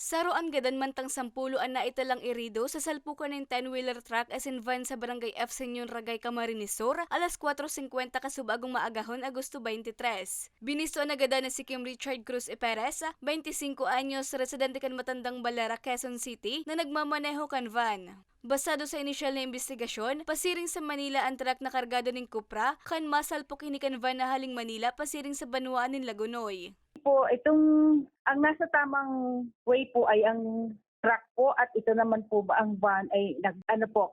Saruan gadan mantang 10 na italang irido sa salpukan ng 10-wheeler truck as in van sa barangay F. Senyon Ragay, Camarines Sur, alas 4:50 kasubagong maagahon Agosto 23. Binisto na gadan na si Kim Richard Cruz E. Perez, 25 anyos, residente kan Matandang Balara, Quezon City, na nagmamaneho kan van. Basado sa inisyal na investigasyon, pasiring sa Manila ang truck na kargado ng kupra, kan masalpok kan van na haling Manila pasiring sa Banuaan ng Lagunoy. Po, ang nasa tamang way po ay ang truck po at ito naman po ba ang van ay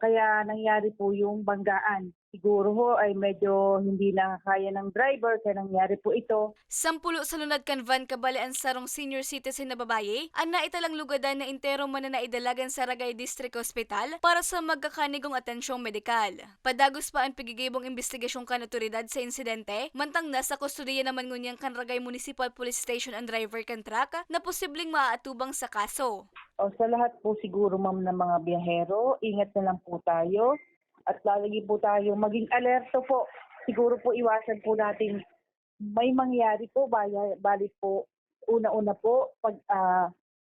kaya nangyari po yung banggaan. Siguro ho ay medyo hindi na kaya ng driver kaya nangyari po ito. 10 sa lunad kan van kabali ang sarong senior citizen na babaye, ang naitalang lugadan na intero man na naidalagan sa Ragay District Hospital para sa magkakanigong atensyong medikal. Padagos pa ang pigigibong investigasyong kan otoridad sa insidente, mantang nasa kustodiya naman ngunyang kan Ragay Municipal Police Station ang driver kan truck na posibleng maaatubang sa kaso. O sa lahat po siguro ma'am ng mga biyahero, ingat na lang po tayo at lalagi po tayo maging alerto po. Siguro po iwasan po natin may mangyari po, bali po, una-una po,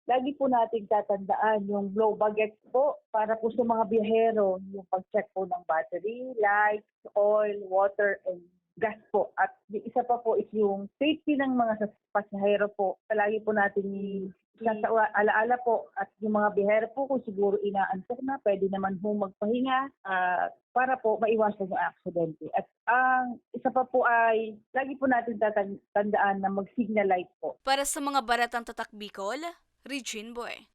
lagi po natin tatandaan yung blow bagets po para po sa mga biyahero, yung pag-check po ng battery, lights, oil, water, and gas po. At yung isa pa po is yung safety ng mga pasahero po. Palagi po natin alaala po at yung mga biyahero po kung siguro inaantok na, pwede naman po magpahinga para po maiwasan yung aksidente. At ang isa pa po ay lagi po natin tatandaan na mag-signal light po. Para sa mga baratang tatak Bicol, Regine Boy.